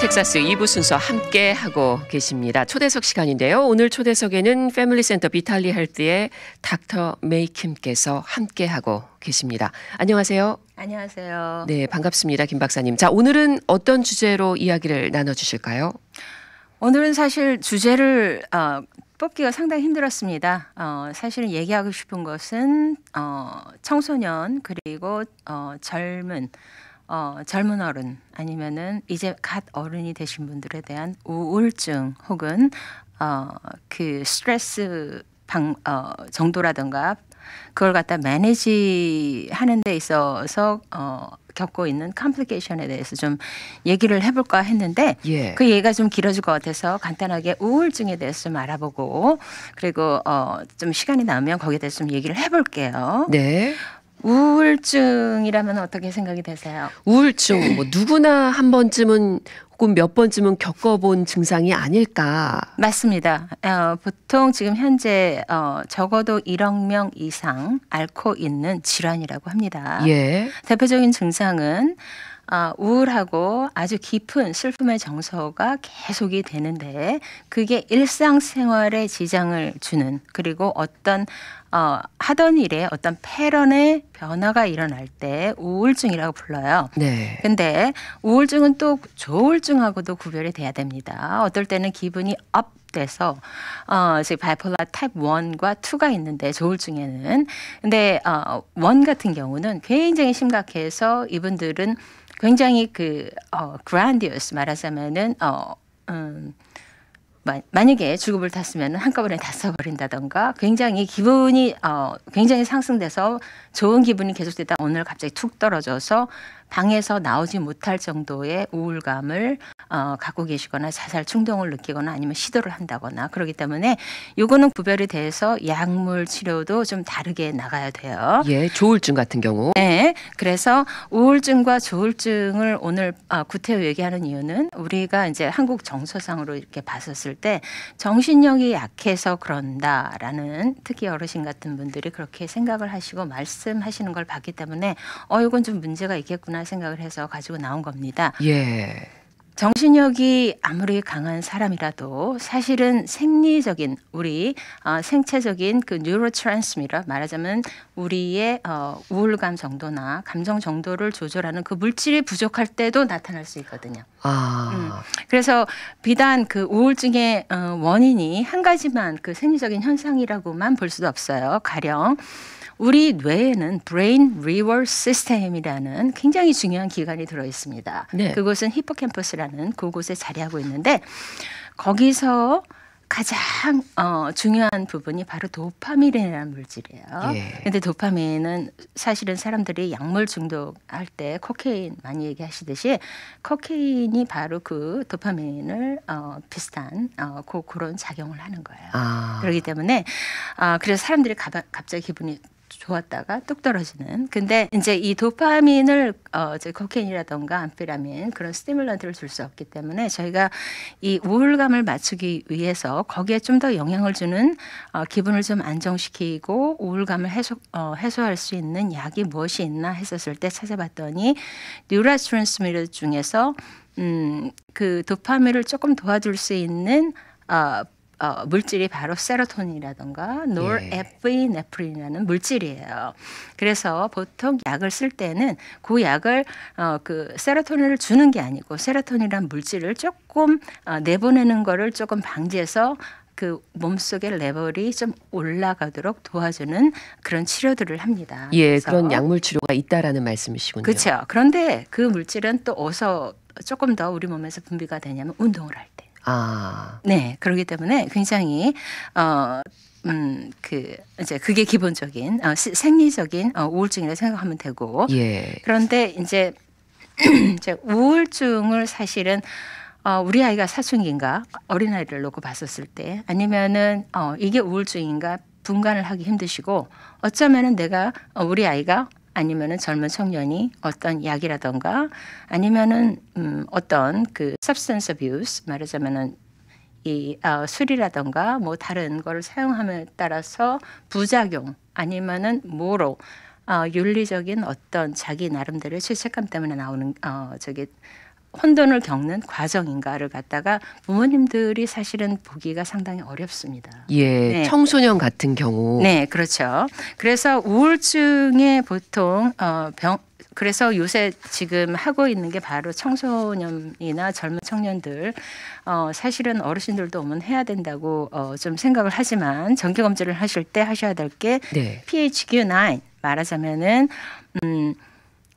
텍사스 2부 순서 함께 하고 계십니다. 초대석 시간인데요. 오늘 초대석에는 패밀리 센터 비탈리 헬스의 닥터 메이 킴께서 함께 하고 계십니다. 안녕하세요. 안녕하세요. 네, 반갑습니다. 김 박사님. 자, 오늘은 어떤 주제로 이야기를 나눠주실까요? 오늘은 사실 주제를 뽑기가 상당히 힘들었습니다. 사실은 얘기하고 싶은 것은 청소년 그리고 젊은 어른 아니면은 이제 갓 어른이 되신 분들에 대한 우울증 혹은 그 스트레스 정도라든가 그걸 갖다 매니지 하는 데 있어서 겪고 있는 컴플리케이션에 대해서 좀 얘기를 해볼까 했는데 예. 그 얘기가 좀 길어질 것 같아서 간단하게 우울증에 대해서 좀 알아보고 그리고 좀 시간이 나면 거기에 대해서 좀 얘기를 해볼게요. 네. 우울증이라면 어떻게 생각이 되세요? 우울증, 뭐 누구나 한 번쯤은 혹은 몇 번쯤은 겪어본 증상이 아닐까. 맞습니다. 보통 지금 현재 적어도 1억 명 이상 앓고 있는 질환이라고 합니다. 예. 대표적인 증상은 우울하고 아주 깊은 슬픔의 정서가 계속이 되는데 그게 일상생활에 지장을 주는 그리고 어떤 하던 일에 어떤 패런의 변화가 일어날 때 우울증이라고 불러요. 네. 근데 우울증은 또 조울증하고도 구별이 돼야 됩니다. 어떨 때는 기분이 업 돼서 즉 바이폴라 타입 1과 2가 있는데 조울증에는 근데 1 같은 경우는 굉장히 심각해서 이분들은 굉장히 grandiose 말하자면은 만약에 주급을 탔으면 한꺼번에 다 써버린다던가 굉장히 기분이 굉장히 상승돼서 좋은 기분이 계속되다 오늘 갑자기 툭 떨어져서 방에서 나오지 못할 정도의 우울감을 갖고 계시거나 자살 충동을 느끼거나 아니면 시도를 한다거나 그렇기 때문에 요거는 구별이 돼서 약물 치료도 좀 다르게 나가야 돼요. 예, 조울증 같은 경우. 네, 그래서 우울증과 조울증을 오늘 구태여 얘기하는 이유는 우리가 이제 한국 정서상으로 이렇게 봤었을 때 정신력이 약해서 그런다라는 특히 어르신 같은 분들이 그렇게 생각을 하시고 말씀하시는 걸 봤기 때문에 이건 좀 문제가 있겠구나 생각을 해서 가지고 나온 겁니다. 예. 정신력이 아무리 강한 사람이라도 사실은 생리적인 우리 생체적인 그 뉴로트랜스미터 말하자면 우리의 우울감 정도나 감정 정도를 조절하는 그 물질이 부족할 때도 나타날 수 있거든요. 그래서 비단 그 우울증의 원인이 한 가지만 그 생리적인 현상이라고만 볼 수도 없어요. 가령 우리 뇌에는 브레인 리워드 시스템이라는 굉장히 중요한 기관이 들어 있습니다. 네. 그곳은 히포캠퍼스라는 그곳에 자리하고 있는데 거기서 가장 중요한 부분이 바로 도파민이라는 물질이에요. 그런데 도파민은 사실은 사람들이 약물 중독할 때 코케인 많이 얘기하시듯이 코케인이 바로 그 도파민을 비슷한 그런 작용을 하는 거예요. 그렇기 때문에 그래서 사람들이 갑자기 기분이 좋았다가 뚝 떨어지는. 근데 이제 이 도파민을 코케인이라던가 암페라민 그런 스티뮬런트를 줄 수 없기 때문에 저희가 이 우울감을 맞추기 위해서 거기에 좀 더 영향을 주는 기분을 좀 안정시키고 우울감을 해소할 수 있는 약이 무엇이 있나 했었을 때 찾아봤더니 뉴로트랜스미터 중에서 그 도파민을 조금 도와줄 수 있는 물질이 바로 세로토닌이라던가 노르에피네프린이라는 물질이에요. 그래서 보통 약을 쓸 때는 그 약을 그 세로토닌을 주는 게 아니고 세로토닌이라는 물질을 조금 내보내는 거를 조금 방지해서 그 몸속의 레벨이 좀 올라가도록 도와주는 그런 치료들을 합니다. 예, 그런 약물 치료가 있다라는 말씀이시군요. 그렇죠. 그런데 그 물질은 또 어디서 조금 더 우리 몸에서 분비가 되냐면 운동을 할 때. 네, 그렇기 때문에 굉장히 이제 그게 기본적인 생리적인 우울증이라고 생각하면 되고. 예. 그런데 이제 우울증을 사실은 우리 아이가 사춘기인가 어린아이를 놓고 봤었을 때 아니면은 이게 우울증인가 분간을 하기 힘드시고 어쩌면은 우리 아이가 아니면은 젊은 청년이 어떤 약이라던가 아니면은 어떤 그 substance abuse 말하자면은 이 술이라던가 뭐 다른 거를 사용함에 따라서 부작용 아니면은 윤리적인 어떤 자기 나름대로의 죄책감 때문에 나오는 혼돈을 겪는 과정인가를 갖다가 부모님들이 사실은 보기가 상당히 어렵습니다. 예, 네. 청소년 같은 경우. 네, 그렇죠. 그래서 우울증에 보통 그래서 요새 지금 하고 있는 게 바로 청소년이나 젊은 청년들 사실은 어르신들도 오면 해야 된다고 좀 생각을 하지만 정기 검진을 하실 때 하셔야 될 게 네. PHQ-9 말하자면은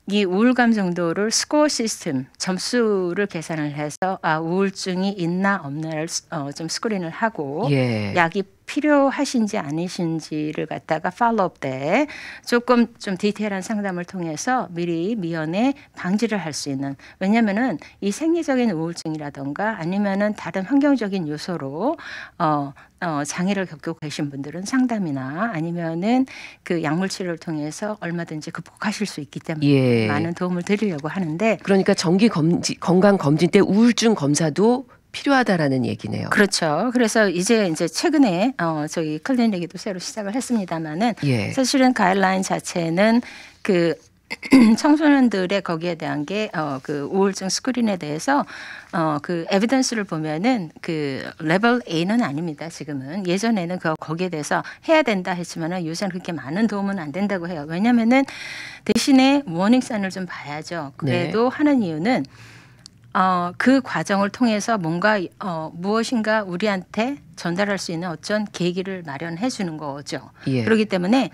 이 우울감 정도를 스코어 시스템 점수를 계산을 해서 우울증이 있나 없나를 좀 스크린을 하고 예. 약이 필요하신지 아니신지를 갖다가 팔로업 때 조금 좀 디테일한 상담을 통해서 미리 미연에 방지를 할 수 있는, 왜냐면은 이 생리적인 우울증이라던가 아니면은 다른 환경적인 요소로 장애를 겪고 계신 분들은 상담이나 아니면은 그 약물 치료를 통해서 얼마든지 극복하실 수 있기 때문에 예. 많은 도움을 드리려고 하는데, 그러니까 정기 건강 검진 때 우울증 검사도 필요하다라는 얘기네요. 그렇죠. 그래서 이제 최근에 저희 클리닉에도 새로 시작을 했습니다만은 예. 사실은 가이드라인 자체는 그 청소년들의 거기에 대한 게 그 우울증 스크린에 대해서 그 에비던스를 보면은 그 레벨 A는 아닙니다. 지금은 예전에는 거기에 대해서 해야 된다 했지만은 요새는 그렇게 많은 도움은 안 된다고 해요. 왜냐하면은 대신에 워닝사인을 좀 봐야죠. 그래도 네. 하는 이유는 그 과정을 통해서 뭔가 무엇인가 우리한테 전달할 수 있는 어떤 계기를 마련해 주는 거죠. 예. 그렇기 때문에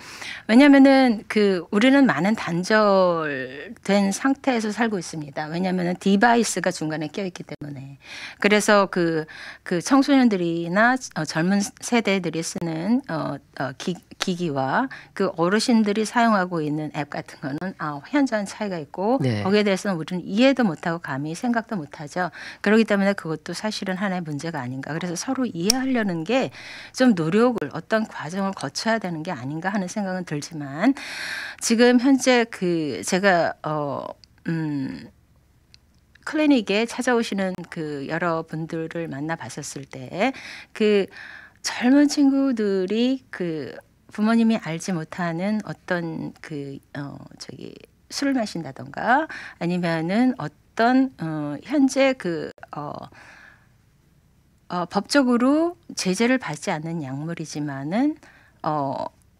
왜냐하면은 우리는 많은 단절된 상태에서 살고 있습니다. 왜냐하면은 디바이스가 중간에 껴있기 때문에. 그래서 그 청소년들이나 젊은 세대들이 쓰는 기기와 그 어르신들이 사용하고 있는 앱 같은 거는 현저한 차이가 있고 네. 거기에 대해서는 우리는 이해도 못하고 감히 생각도 못하죠. 그렇기 때문에 그것도 사실은 하나의 문제가 아닌가. 그래서 서로 이해하려는 게 좀 노력을 어떤 과정을 거쳐야 되는 게 아닌가 하는 생각은 들지만 지금 현재 제가 클리닉에 찾아오시는 그 여러분들을 만나봤었을 때 그 젊은 친구들이 부모님이 알지 못하는 어떤 술을 마신다던가 아니면은 어떤 현재 법적으로 제재를 받지 않는 약물이지만은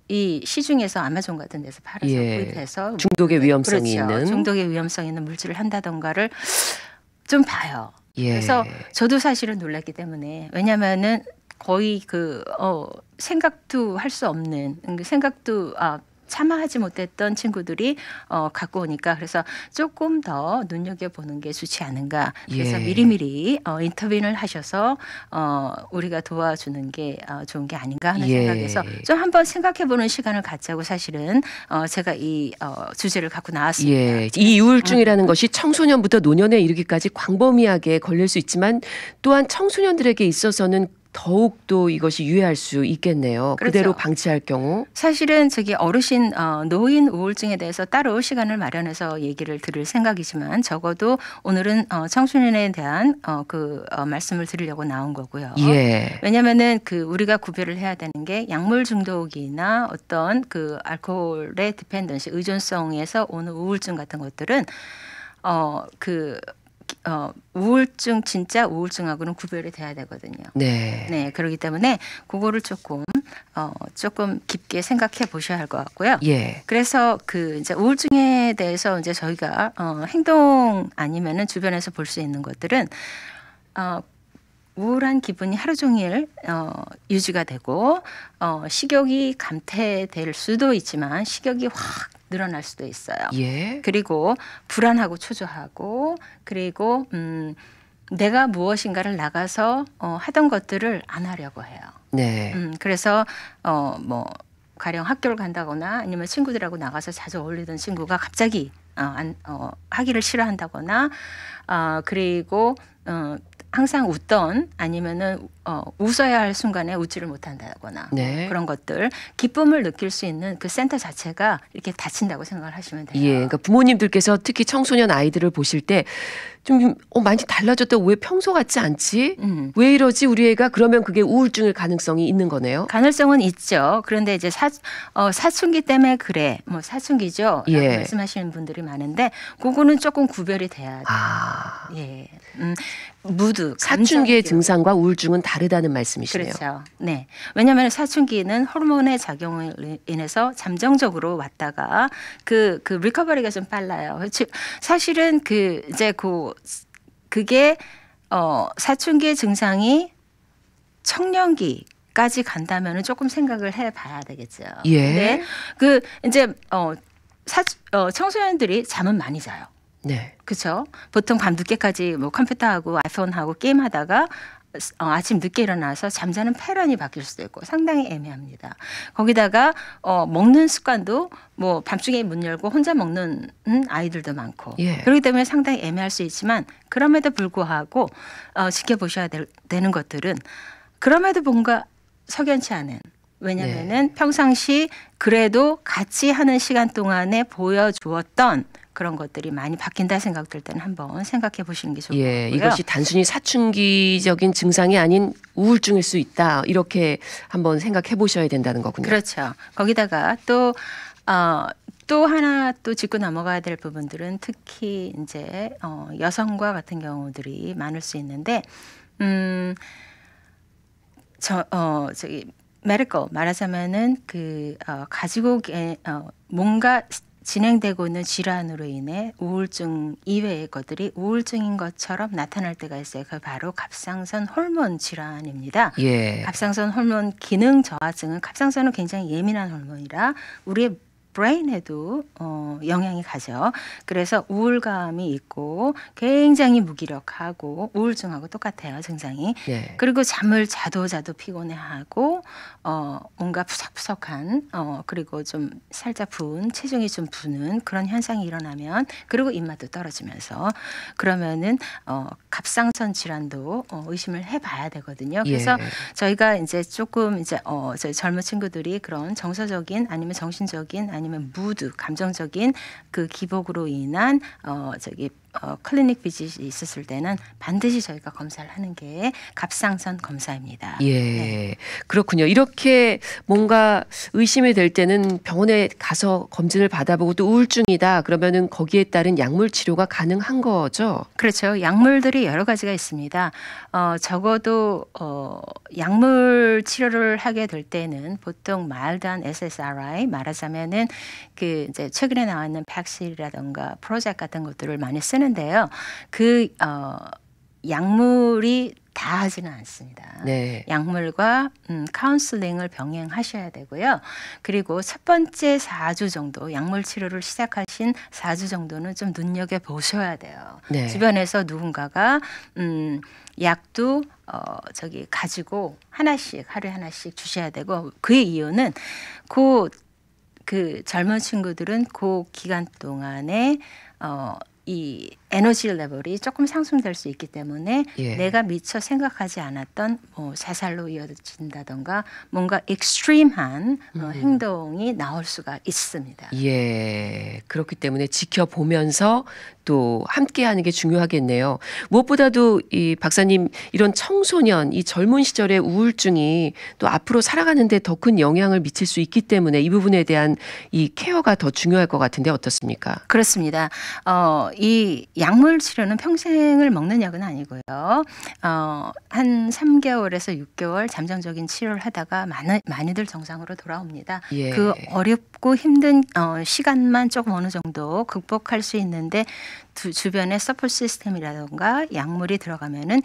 이 시중에서 아마존 같은 데서 팔아서 예. 구입해서 중독의 위험성이 그렇죠. 있는 중독의 위험성이 있는 물질을 한다던가를 좀 봐요. 예. 그래서 저도 사실은 놀랐기 때문에 왜냐하면은 거의 생각도 할 수 없는 생각도 참아하지 못했던 친구들이 갖고 오니까 그래서 조금 더 눈여겨보는 게 좋지 않은가. 그래서 예. 미리미리 인터뷰를 하셔서 우리가 도와주는 게 좋은 게 아닌가 하는 예. 생각에서 좀 한번 생각해보는 시간을 갖자고 사실은 제가 이 주제를 갖고 나왔습니다. 예. 이 우울증이라는 것이 청소년부터 노년에 이르기까지 광범위하게 걸릴 수 있지만 또한 청소년들에게 있어서는 더욱도 이것이 유해할 수 있겠네요. 그렇죠. 그대로 방치할 경우. 사실은 어르신 노인 우울증에 대해서 따로 시간을 마련해서 얘기를 들을 생각이지만 적어도 오늘은 청소년에 대한 말씀을 드리려고 나온 거고요. 예. 왜냐하면은 우리가 구별을 해야 되는 게 약물 중독이나 어떤 알코올의 디펜던시 의존성에서 오는 우울증 같은 것들은 우울증 진짜 우울증하고는 구별이 돼야 되거든요. 네. 네, 그렇기 때문에 그거를 조금 깊게 생각해 보셔야 할 것 같고요. 예. 그래서 이제 우울증에 대해서 이제 저희가 행동 아니면은 주변에서 볼 수 있는 것들은 우울한 기분이 하루 종일 유지가 되고 식욕이 감퇴될 수도 있지만 식욕이 확 늘어날 수도 있어요. 예. 그리고 불안하고 초조하고 그리고 내가 무엇인가를 나가서 하던 것들을 안 하려고 해요. 네. 그래서 가령 학교를 간다거나 아니면 친구들하고 나가서 자주 어울리던 친구가 갑자기 하기를 싫어한다거나 그리고 항상 웃던 아니면은 웃어야 할 순간에 웃지를 못한다거나 네. 그런 것들 기쁨을 느낄 수 있는 그 센터 자체가 이렇게 닫힌다고 생각을 하시면 돼요. 예, 그러니까 부모님들께서 특히 청소년 아이들을 보실 때 좀 많이 달라졌다. 왜 평소 같지 않지? 왜 이러지 우리 애가? 그러면 그게 우울증일 가능성이 있는 거네요. 가능성은 있죠. 그런데 이제 사춘기 때문에 그래. 뭐 사춘기죠. 라고 예. 말씀하시는 분들이 많은데 그거는 조금 구별이 돼야 돼요. 예. 무드, 사춘기의 감정 증상과 우울증은 다르다는 말씀이시네요. 그렇죠. 네. 왜냐하면 사춘기는 호르몬의 작용을 인해서 잠정적으로 왔다가 그 리커버리가 좀 빨라요. 즉 사실은 그게 사춘기의 증상이 청년기까지 간다면은 조금 생각을 해봐야 되겠죠. 예. 근데 이제 청소년들이 잠은 많이 자요. 네. 그렇죠. 보통 밤 늦게까지 뭐 컴퓨터하고 아이폰하고 게임하다가 아침 늦게 일어나서 잠자는 패런이 바뀔 수도 있고 상당히 애매합니다. 거기다가 먹는 습관도 뭐 밤중에 문 열고 혼자 먹는 아이들도 많고 예. 그렇기 때문에 상당히 애매할 수 있지만 그럼에도 불구하고 지켜보셔야 되는 것들은 그럼에도 뭔가 석연치 않은 왜냐하면은 평상시 그래도 같이 하는 시간 동안에 보여주었던 그런 것들이 많이 바뀐다 생각될 때는 한번 생각해 보시는 게 좋을 것 같고요. 이것이 단순히 사춘기적인 증상이 아닌 우울증일 수 있다. 이렇게 한번 생각해 보셔야 된다는 거군요. 그렇죠. 거기다가 또 하나 또 짚고 넘어가야 될 부분들은 특히 이제 여성과 같은 경우들이 많을 수 있는데 저기 메디컬 말하자면은 가지고 뭔가 진행되고 있는 질환으로 인해 우울증 이외의 것들이 우울증인 것처럼 나타날 때가 있어요. 그 바로 갑상선 호르몬 질환입니다. 예. 갑상선 호르몬 기능 저하증은 갑상선은 굉장히 예민한 호르몬이라 우리의 브레인에도 영향이 가죠. 그래서 우울감이 있고 굉장히 무기력하고 우울증하고 똑같아요. 증상이. 네. 그리고 잠을 자도 피곤해하고 뭔가 푸석푸석한 그리고 좀 살짝 부은 체중이 좀 부는 그런 현상이 일어나면 그리고 입맛도 떨어지면서 그러면은 갑상선 질환도 의심을 해봐야 되거든요. 그래서 저희가 이제 조금 이제 저희 젊은 친구들이 그런 정서적인 아니면 정신적인 아니면 무드 감정적인 그 기복으로 인한 클리닉 비짓이 있었을 때는 반드시 저희가 검사를 하는 게 갑상선 검사입니다. 예. 네. 그렇군요. 이렇게 뭔가 의심이 될 때는 병원에 가서 검진을 받아보고 또 우울증이다 그러면은 거기에 따른 약물 치료가 가능한 거죠? 그렇죠. 약물들이 여러 가지가 있습니다. 적어도 약물 치료를 하게 될 때는 보통 마일드한 SSRI 말하자면은 이제 최근에 나와 있는 팩실이라던가 프로젝 같은 것들을 많이 쓰는데요. 약물이 다 하지는 않습니다. 네. 약물과 카운슬링을 병행하셔야 되고요. 그리고 첫 번째 4주 정도 약물 치료를 시작하신 4주 정도는 좀 눈여겨보셔야 돼요. 네. 주변에서 누군가가 약도 가지고 하루에 하나씩 주셔야 되고 그의 이유는 그 젊은 친구들은 그 기간 동안에 이 에너지 레벨이 조금 상승될 수 있기 때문에 내가 미처 생각하지 않았던 자살로 이어진다던가 뭔가 익스트림한 행동이 나올 수가 있습니다. 예, 그렇기 때문에 지켜보면서 또 함께하는 게 중요하겠네요. 무엇보다도 이 박사님 이런 청소년, 이 젊은 시절의 우울증이 또 앞으로 살아가는데 더 큰 영향을 미칠 수 있기 때문에 이 부분에 대한 이 케어가 더 중요할 것 같은데 어떻습니까? 그렇습니다. 이 약물 치료는 평생을 먹는 약은 아니고요. 한 3개월에서 6개월 잠정적인 치료를 하다가 많이들 정상으로 돌아옵니다. 예. 그 어렵고 힘든 시간만 조금 어느 정도 극복할 수 있는데 주변에 서포트 시스템이라던가 약물이 들어가면은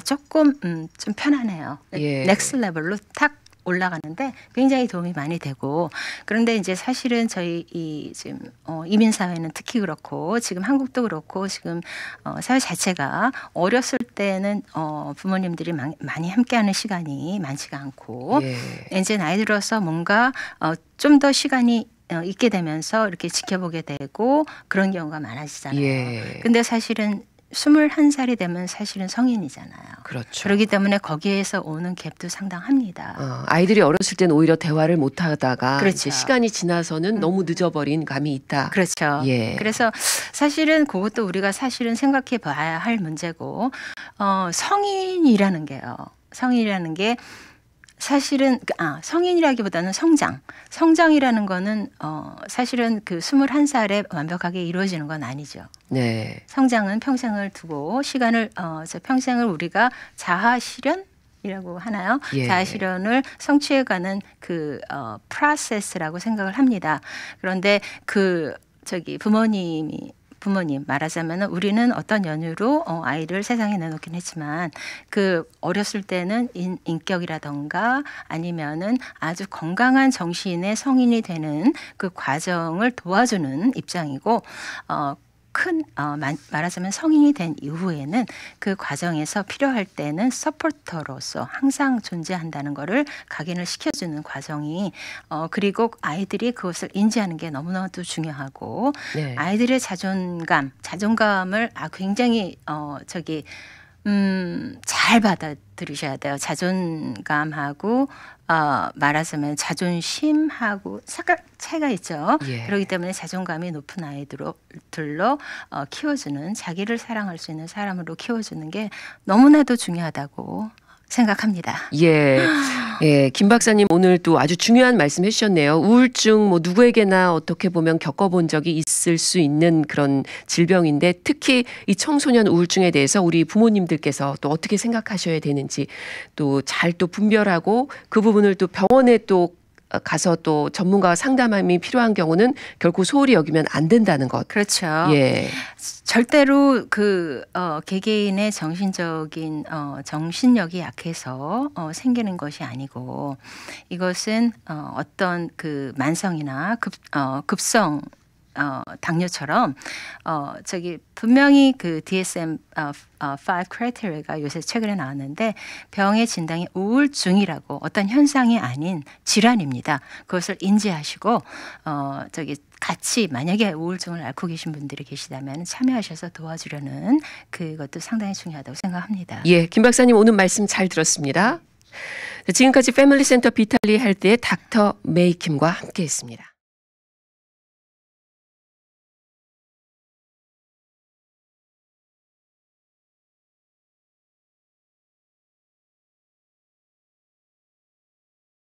조금 좀 편안해요. 넥스 레벨로 탁 올라가는데 굉장히 도움이 많이 되고 그런데 이제 사실은 저희 지금 이민 사회는 특히 그렇고 지금 한국도 그렇고 지금 사회 자체가 어렸을 때는 부모님들이 많이 함께하는 시간이 많지가 않고 이제 나이 들어서 뭔가 좀 더 시간이 있게 되면서 이렇게 지켜보게 되고 그런 경우가 많아지잖아요. 근데 사실은 21살이 되면 사실은 성인이잖아요. 그렇죠. 그렇기 때문에 거기에서 오는 갭도 상당합니다. 아이들이 어렸을 때는 오히려 대화를 못 하다가 그렇죠. 이제 시간이 지나서는 너무 늦어버린 감이 있다. 그렇죠. 예. 그래서 사실은 그것도 우리가 사실은 생각해 봐야 할 문제고, 성인이라는 게요. 성인이라는 게 사실은 성인이라기보다는 성장이라는 거는 사실은 그 21살에 완벽하게 이루어지는 건 아니죠. 네. 성장은 평생을 두고 시간을 평생을 우리가 자아 실현이라고 하나요? 예. 자아 실현을 성취해가는 그 프로세스라고 생각을 합니다. 그런데 부모님 말하자면 우리는 어떤 연유로 아이를 세상에 내놓긴 했지만 그 어렸을 때는 인격이라던가 아니면은 아주 건강한 정신의 성인이 되는 그 과정을 도와주는 입장이고 말하자면 성인이 된 이후에는 그 과정에서 필요할 때는 서포터로서 항상 존재한다는 거를 각인을 시켜주는 과정이 그리고 아이들이 그것을 인지하는 게 너무나도 중요하고 네. 아이들의 자존감을 굉장히 잘 받아들이셔야 돼요. 자존감하고 말하자면 자존심하고 차이가 있죠. 예. 그렇기 때문에 자존감이 높은 아이들로 키워주는 자기를 사랑할 수 있는 사람으로 키워주는 게 너무나도 중요하다고 생각합니다. 예. 예, 김 박사님 오늘 또 아주 중요한 말씀 해주셨네요. 우울증 뭐 누구에게나 어떻게 보면 겪어본 적이 있을 수 있는 그런 질병인데 특히 이 청소년 우울증에 대해서 우리 부모님들께서 또 어떻게 생각하셔야 되는지 또 잘 또 분별하고 그 부분을 또 병원에 또 가서 또 전문가와 상담이 필요한 경우는 결코 소홀히 여기면 안 된다는 것. 그렇죠. 예. 절대로 개개인의 정신력이 약해서 생기는 것이 아니고 이것은 어떤 그 만성이나 급성 당뇨처럼 분명히 그 DSM-5 크라이테리아가 요새 최근에 나왔는데 병의 진단이 우울증이라고 어떤 현상이 아닌 질환입니다. 그것을 인지하시고 같이 만약에 우울증을 앓고 계신 분들이 계시다면 참여하셔서 도와주려는 그것도 상당히 중요하다고 생각합니다. 예, 김 박사님 오늘 말씀 잘 들었습니다. 지금까지 패밀리 센터 비탈리 헬스의 닥터 메이 킴과 함께했습니다.